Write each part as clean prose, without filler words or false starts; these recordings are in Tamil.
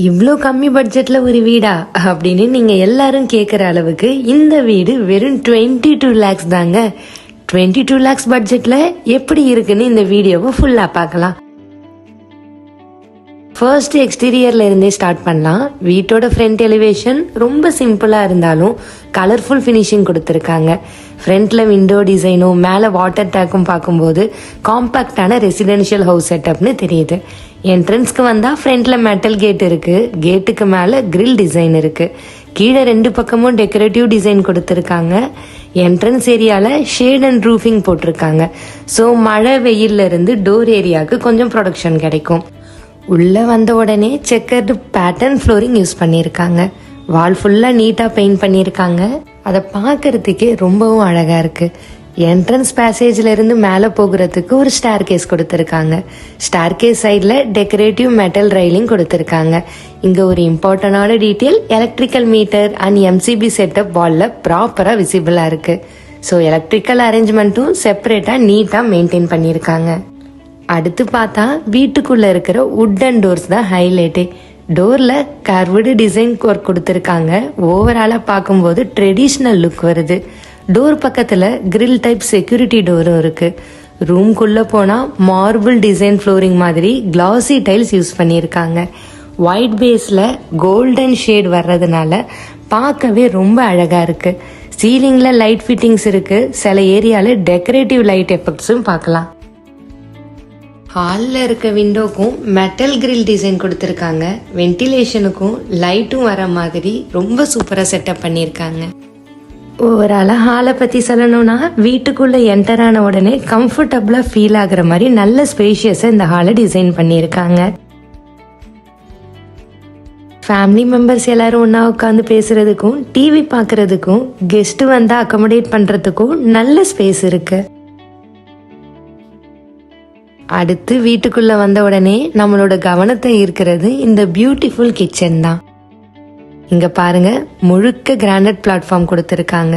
இவ்வளோ கம்மி பட்ஜெட்ல ஒரு வீடா அப்படின்னு நீங்க எல்லாரும் கேட்குற அளவுக்கு இந்த வீடு வெறும் 22 lakhs தாங்க. 22 lakhs பட்ஜெட்ல எப்படி இருக்குன்னு இந்த வீடியோவை ஃபுல்லா பார்க்கலாம். ஃபர்ஸ்ட் எக்ஸ்டீரியர்ல இருந்தே ஸ்டார்ட் பண்ணலாம். வீட்டோட ஃப்ரண்ட் எலிவேஷன் ரொம்ப சிம்பிளா இருந்தாலும் கலர்ஃபுல் ஃபினிஷிங் கொடுத்துருக்காங்க. ஃப்ரண்ட்ல விண்டோ டிசைனும் மேலே வாட்டர் டேக்கும் பார்க்கும்போது காம்பாக்டான ரெசிடென்ஷியல் ஹவுஸ் செட்டப்னு தெரியுது. என்ட்ரன்ஸ்க்கு வந்தா ஃப்ரண்ட்ல மெட்டல் கேட் இருக்கு. கேட்டுக்கு மேல கிரில் டிசைன் இருக்கு. கீழே ரெண்டு பக்கமும் டெக்கரேட்டிவ் டிசைன் கொடுத்துருக்காங்க. என்ட்ரன்ஸ் ஏரியால ஷேட் அண்ட் ரூஃபிங் போட்டிருக்காங்க. ஸோ மழை வெயில்ல இருந்து டோர் ஏரியாவுக்கு கொஞ்சம் ப்ரொடக்ஷன் கிடைக்கும். உள்ள வந்த உடனே செக்கர்டு பேட்டர்ன் ஃப்ளோரிங் யூஸ் பண்ணியிருக்காங்க. வால் ஃபுல்லா நீட்டா பெயிண்ட் பண்ணியிருக்காங்க. அதை பார்க்கறதுக்கே ரொம்பவும் அழகா இருக்கு. என்ட்ரன்ஸ் பேசேஜ்ல இருந்து மேலே போகிறதுக்கு ஒரு ஸ்டார் கேஸ் கொடுத்துருக்காங்க. ஸ்டார் கேஸ் சைட்ல டெக்கரேட்டிவ் மெட்டல் ரைலிங் கொடுத்துருக்காங்க. இங்க ஒரு இம்பார்ட்டன்டான detail electrical meter and MCB setup வால்ல ப்ராப்பரா விசிபிளா இருக்கு. ஸோ எலக்ட்ரிக்கல் அரேஞ்ச்மெண்ட்டும் செப்பரேட்டா நீட்டா மெயின்டைன் பண்ணியிருக்காங்க. அடுத்து பார்த்தா வீட்டுக்குள்ள இருக்கிற வுட்டன் டோர்ஸ் தான் ஹைலைட்டே. டோர்ல கர்வ்டு டிசைன் ஒர்க் கொடுத்துருக்காங்க. ஓவராலா பார்க்கும்போது ட்ரெடிஷ்னல் லுக் வருது. டோர் பக்கத்துல கிரில் டைப் செக்யூரிட்டி டோரும் இருக்கு. ரூம்குள்ள போனா மார்பிள் டிசைன் ஃப்ளோரிங் மாதிரி கிளாசி டைல்ஸ் யூஸ் பண்ணியிருக்காங்க. ஒயிட் பேஸ்ல கோல்டன் ஷேட் வர்றதுனால பார்க்கவே ரொம்ப அழகா இருக்கு. சீலிங்ல லைட் ஃபிட்டிங்ஸ் இருக்கு. சில ஏரியால டெக்கரேட்டிவ் லைட் எஃபெக்ட்ஸும் பார்க்கலாம். ஹாலில் இருக்க விண்டோக்கும் மெட்டல் கிரில் டிசைன் கொடுத்துருக்காங்க. வென்டிலேஷனுக்கும் லைட்டும் வர மாதிரி ரொம்ப சூப்பராக செட்டப் பண்ணியிருக்காங்க. ஓவராலாக ஹாலை பற்றி சொல்லணும்னா வீட்டுக்குள்ளே என்டர் ஆன உடனே கம்ஃபர்டபுளாக ஃபீல் ஆகுற மாதிரி நல்ல ஸ்பேஷியஸாக இந்த ஹாலை டிசைன் பண்ணியிருக்காங்க. ஃபேமிலி மெம்பர்ஸ் எல்லாரும் ஒன்றா உட்காந்து பேசுறதுக்கும் டிவி பார்க்கறதுக்கும் கெஸ்ட் வந்தால் அக்கமடேட் பண்ணுறதுக்கும் நல்ல ஸ்பேஸ் இருக்கு. அடுத்து வீட்டுக்குள்ள வந்த உடனே நம்மளோட கவனத்தை ஈர்க்கிறது இந்த பியூட்டிஃபுல் கிச்சன் தான். இங்க பாருங்க, முழுக்க கிரானைட் பிளாட்ஃபார்ம் கொடுத்துருக்காங்க.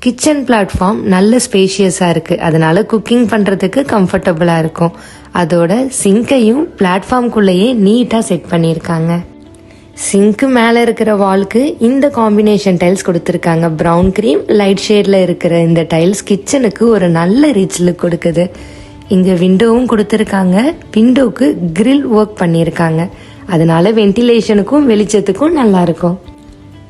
கிச்சன் பிளாட்ஃபார்ம் நல்ல ஸ்பேஷியஸா இருக்கு. அதனால குக்கிங் பண்றதுக்கு கம்ஃபர்டபுளா இருக்கும். அதோட சிங்கையும் பிளாட்ஃபார்ம்குள்ளேயே நீட்டா செட் பண்ணியிருக்காங்க. சிங்க்கு மேலே இருக்கிற வால்க்கு இந்த காம்பினேஷன் டைல்ஸ் கொடுத்துருக்காங்க. ப்ரௌன் கிரீம் லைட் ஷேட்ல இருக்கிற இந்த டைல்ஸ் கிச்சனுக்கு ஒரு நல்ல ரிச் லுக் கொடுக்குது. இங்க விண்டோவும் கொடுத்துருக்காங்க. விண்டோக்கு கிரில் ஒர்க் பண்ணியிருக்காங்க. அதனால வென்டிலேஷனுக்கும் வெளிச்சத்துக்கும் நல்லா இருக்கும்.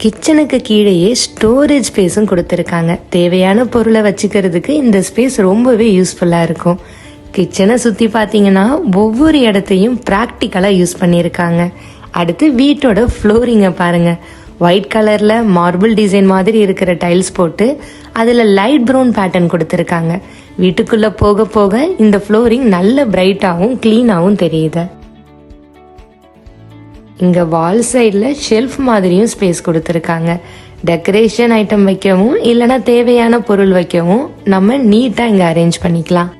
கிச்சனுக்கு கீழேயே ஸ்டோரேஜ் ஸ்பேஸும் கொடுத்துருக்காங்க. தேவையான பொருளை வச்சுக்கிறதுக்கு இந்த ஸ்பேஸ் ரொம்பவே யூஸ்ஃபுல்லா இருக்கும். கிச்சனை சுத்தி பார்த்தீங்கன்னா ஒவ்வொரு இடத்தையும் ப்ராக்டிக்கலா யூஸ் பண்ணியிருக்காங்க. அடுத்து வீட்டோட ஃப்ளோரிங்கை பாருங்க. ஒயிட் கலர்ல மார்பிள் டிசைன் மாதிரி இருக்கிற டைல்ஸ் போட்டு அதுல லைட் ப்ரௌன் பேட்டர்ன் கொடுத்துருக்காங்க. வீட்டுக்குள்ள போக போக இந்த ஃப்ளோரிங் நல்ல பிரைட்டாவும் கிளீனாவும் தெரியுது. இங்க வால் சைட்ல ஷெல்ஃப் மாதிரியும் ஸ்பேஸ் கொடுத்துருக்காங்க. டெக்கரேஷன் ஐட்டம் வைக்கவும் இல்லைன்னா தேவையான பொருள் வைக்கவும் நம்ம நீட்டா இங்க அரேஞ்ச் பண்ணிக்கலாம்.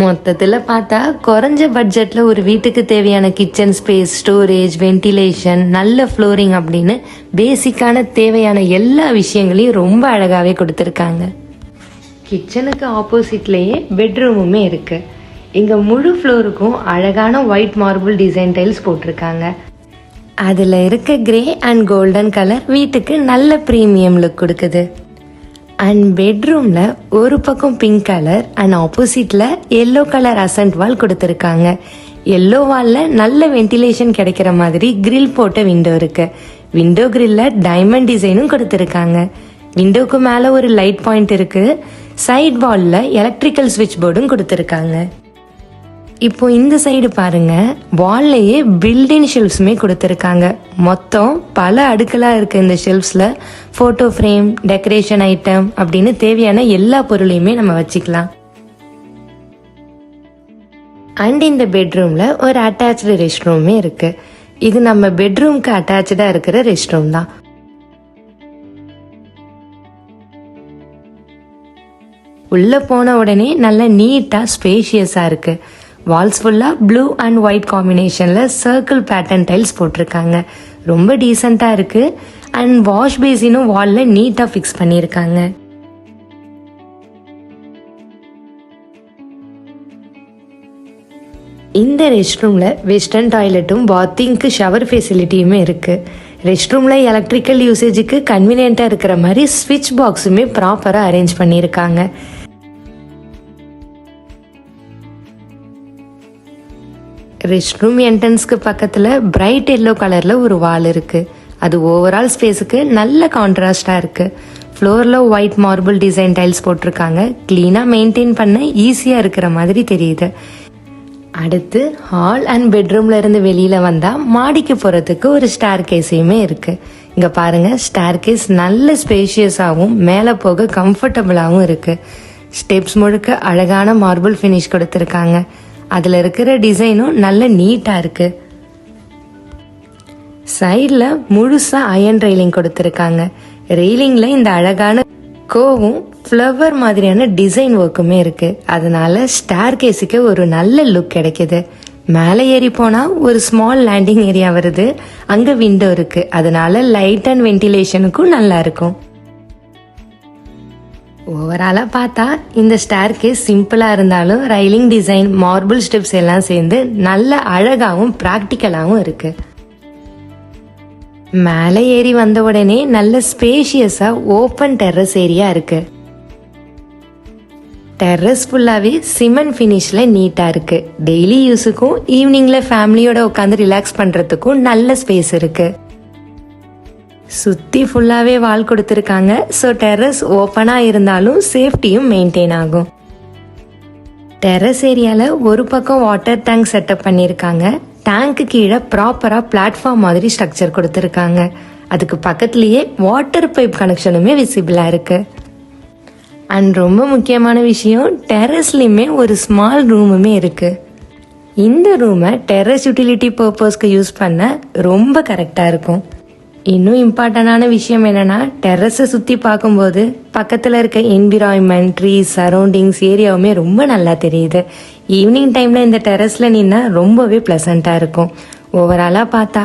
மொத்தத்துல பார்த்தா குறைஞ்ச பட்ஜெட்ல ஒரு வீட்டுக்கு தேவையான கிச்சன் ஸ்பேஸ், ஸ்டோரேஜ், வென்டிலேஷன், நல்ல ஃப்ளோரிங் அப்படின்னு பேசிக்கான தேவையான எல்லா விஷயங்களையும் ரொம்ப அழகாவே கொடுத்துருக்காங்க. கிச்சனுக்கு ஆப்போசிட்லயே பெட்ரூமுமே இருக்கு. இங்க முழு ஃப்ளோருக்கும் அழகான ஒயிட் மார்பிள் டிசைன் டைல்ஸ் போட்டிருக்காங்க. அதுல இருக்க கிரே அண்ட் கோல்டன் கலர் வீட்டுக்கு நல்ல பிரீமியம் லுக் கொடுக்குது. அண்ட் பெட்ரூம்ல ஒரு பக்கம் பிங்க் கலர் அண்ட் ஆப்போசிட்ல எல்லோ கலர் அசன்ட் வால் கொடுத்துருக்காங்க. எல்லோ வால்ல நல்ல வென்டிலேஷன் கிடைக்கிற மாதிரி கிரில் போட்ட விண்டோ இருக்கு. விண்டோ கிரில்ல டைமண்ட் டிசைனும் கொடுத்துருக்காங்க. விண்டோக்கு மேல ஒரு லைட் பாயிண்ட் இருக்கு. சைட் வால்ல எலக்ட்ரிக்கல் ஸ்விட்ச் போர்டும் கொடுத்துருக்காங்க. இப்போ இந்த சைடு பாருங்க, வால்லையே பில்டிங் ஷெல்ஃப்ஸுமே கொடுத்துருக்காங்க. மொத்தம் பல அடுக்கலா இருக்கு. இந்த ஷெல்ஃப்ஸ்ல போட்டோ ஃப்ரேம், டெக்கரேஷன் ஐட்டம் அப்படின்னு தேவையான எல்லா பொருளையுமே நம்ம வச்சுக்கலாம். அண்ட் இந்த பெட்ரூம்ல ஒரு அட்டாச்டு ரெஸ்ட் ரூமே இருக்கு. இது நம்ம பெட்ரூம்க்கு அட்டாச்சா இருக்கிற ரெஸ்ட் ரூம் தான். உள்ள போன உடனே நல்ல நீட்டா ஸ்பேஷியஸா இருக்கு. வால்ஸ் ஃபுல்லா ப்ளூ அண்ட் ஒயிட் காம்பினேஷன்ல சர்க்கிள் பேட்டர்ன் டைல்ஸ் போட்டிருக்காங்க. ரொம்ப டீசெண்டா இருக்கு. அண்ட் வாஷ் பேசினும் வால்ல நீட்டா ஃபிக்ஸ் பண்ணியிருக்காங்க. இந்த ரெஸ்ட் ரூமில் வெஸ்டர்ன் டாய்லெட்டும் பாத்திங்க்கு ஷவர் ஃபெசிலிட்டியுமே இருக்குது. ரெஸ்ட் ரூமில் எலக்ட்ரிக்கல் யூசேஜுக்கு கன்வீனியண்ட்டாக இருக்கிற மாதிரி ஸ்விட்ச் பாக்ஸுமே ப்ராப்பராக அரேஞ்ச் பண்ணியிருக்காங்க. ரெஸ்ட் ரூம் என்ட்ரன்ஸ்க்கு பக்கத்தில் பிரைட் எல்லோ கலரில் ஒரு வால் இருக்குது. அது ஓவரால் ஸ்பேஸுக்கு நல்ல கான்ட்ராஸ்டாக இருக்குது. ஃப்ளோரில் ஒயிட் மார்பிள் டிசைன் டைல்ஸ் போட்டிருக்காங்க. க்ளீனாக மெயின்டைன் பண்ண ஈஸியாக இருக்கிற மாதிரி தெரியுது. அடுத்து ஹால் அண்ட் பெட்ரூம்ல இருந்து வெளியில் வந்தால் மாடிக்கு போகிறதுக்கு ஒரு ஸ்டேர் கேஸையுமே இருக்குது. இங்கே பாருங்கள், ஸ்டேர் கேஸ் நல்ல ஸ்பேஷியஸாகவும் மேலே போக கம்ஃபர்டபுளாகவும் இருக்குது. ஸ்டெப்ஸ் முழுக்க அழகான மார்பிள் ஃபினிஷ் கொடுத்துருக்காங்க. அதில் இருக்கிற டிசைனும் நல்ல நீட்டாக இருக்குது. சைடில் முழுசாக அயன் ரெயிலிங் கொடுத்துருக்காங்க. ரெயிலிங்கில் இந்த அழகான கோவும் ஃப்ளவர் மாதிரியான டிசைன் ஒர்க்குமே இருக்குது. அதனால ஸ்டேர் கேஸுக்கு ஒரு நல்ல லுக் கிடைக்குது. மேலே ஏறி போனால் ஒரு ஸ்மால் லேண்டிங் ஏரியா வருது. அங்கே விண்டோ இருக்குது. அதனால லைட் அண்ட் வென்டிலேஷனுக்கும் நல்லா இருக்கும். ஓவராலாக பார்த்தா இந்த ஸ்டேர் கேஸ் சிம்பிளாக இருந்தாலும் ரைலிங் டிசைன், மார்பிள் ஸ்டெப்ஸ் எல்லாம் சேர்ந்து நல்ல அழகாகவும் ப்ராக்டிக்கலாகவும் இருக்குது. மேலே ஏறி வந்த உடனே நல்ல ஸ்பேஷியஸாக ஓப்பன் டெர்ரஸ் ஏரியா இருக்குது. டெர்ரஸ் ஃபுல்லாகவே சிமெண்ட் ஃபினிஷில் நீட்டாக இருக்குது. டெய்லி யூஸுக்கும் ஈவினிங்கில் ஃபேமிலியோட உட்காந்து ரிலாக்ஸ் பண்ணுறதுக்கும் நல்ல ஸ்பேஸ் இருக்குது. சுற்றி ஃபுல்லாகவே வால் கொடுத்துருக்காங்க. ஸோ டெர்ரஸ் ஓப்பனாக இருந்தாலும் சேஃப்டியும் மெயின்டைன் ஆகும். டெர்ரஸ் ஏரியாவில் ஒரு பக்கம் வாட்டர் டேங்க் செட்டப் பண்ணியிருக்காங்க. டேங்க்கு கீழே ப்ராப்பராக பிளாட்ஃபார்ம் மாதிரி ஸ்ட்ரக்சர் கொடுத்துருக்காங்க. அதுக்கு பக்கத்துலேயே வாட்டர் பைப் கனெக்ஷனுமே விசிபிளாக இருக்குது. அண்ட் ரொம்ப முக்கியமான விஷயம், டெர்ரஸ்லேயுமே ஒரு ஸ்மால் ரூமுமே இருக்குது. இந்த ரூமை டெர்ரஸ் யூட்டிலிட்டி பர்பஸ்க்கு யூஸ் பண்ண ரொம்ப கரெக்டாக இருக்கும். இன்னும் இம்பார்ட்டண்டான விஷயம் என்னென்னா, டெர்ரஸை சுற்றி பார்க்கும்போது பக்கத்தில் இருக்க என்விரான்மெண்ட், ட்ரீஸ், சரௌண்டிங்ஸ் ஏரியாவுமே ரொம்ப நல்லா தெரியுது. ஈவினிங் டைமில் இந்த டெர்ரஸில் நின்னா ரொம்பவே ப்ளசண்ட்டாக இருக்கும். ஓவராலாக பார்த்தா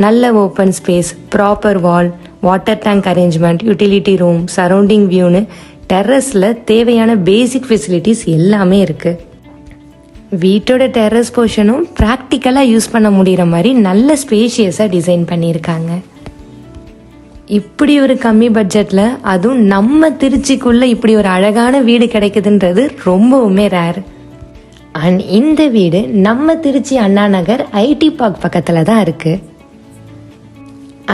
நல்ல open space, proper wall, water tank arrangement, utility room, surrounding வியூன்னு டெர்ரஸில் தேவையான பேசிக் ஃபெசிலிட்டிஸ் எல்லாமே இருக்குது. வீட்டோட டெர்ரஸ் போர்ஷனும் ப்ராக்டிக்கலாக யூஸ் பண்ண முடிகிற மாதிரி நல்ல ஸ்பேஷியஸாக டிசைன் பண்ணியிருக்காங்க. இப்படி ஒரு கம்மி பட்ஜெட்டில், அதுவும் நம்ம திருச்சிக்குள்ளே இப்படி ஒரு அழகான வீடு கிடைக்குதுன்றது ரொம்பவுமே ரேர். அண்ட் இந்த வீடு நம்ம திருச்சி அண்ணா நகர் ஐடி பார்க் பக்கத்தில் தான் இருக்குது.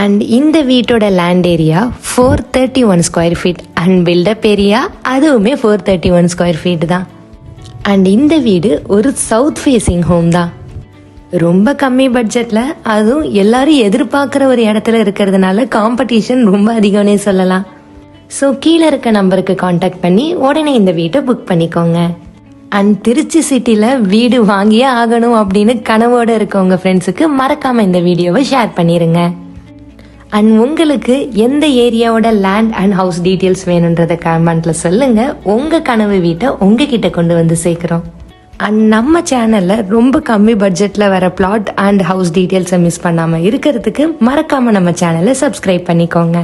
அண்ட் இந்த வீட்டோட land area 431 square feet and built up area அதுவுமே 431 ஸ்கொயர் ஃபீட் தான். அண்ட் இந்த வீடு ஒரு சவுத் ஃபேஸிங் ஹோம் தான். ரொம்ப கம்மி பட்ஜெட்டில், அதுவும் எல்லாரும் எதிர்பார்க்குற ஒரு இடத்துல இருக்கிறதுனால காம்படிஷன் ரொம்ப அதிகம்னே சொல்லலாம். ஸோ கீழே இருக்க நம்பருக்கு காண்டாக்ட் பண்ணி உடனே இந்த வீட்டை புக் பண்ணிக்கோங்க. அண்ட் திருச்சி சிட்டியில் வீடு வாங்கியே ஆகணும் அப்படின்னு கனவோடு இருக்கவங்க ஃப்ரெண்ட்ஸுக்கு மறக்காமல் இந்த வீடியோவை ஷேர் பண்ணிடுங்க. அண்ட் உங்களுக்கு எந்த ஏரியாவோட லேண்ட் அண்ட் ஹவுஸ் டீட்டெயில்ஸ் வேணுன்றதை கமெண்ட்டில் சொல்லுங்கள். உங்கள் கனவு வீட்டை உங்ககிட்ட கொண்டு வந்து சேர்க்குறோம். அண்ட் நம்ம சேனலில் ரொம்ப கம்மி பட்ஜெட்டில் வர பிளாட் அண்ட் ஹவுஸ் டீட்டெயில்ஸை மிஸ் பண்ணாமல் இருக்கிறதுக்கு மறக்காமல் நம்ம சேனலை சப்ஸ்கிரைப் பண்ணிக்கோங்க.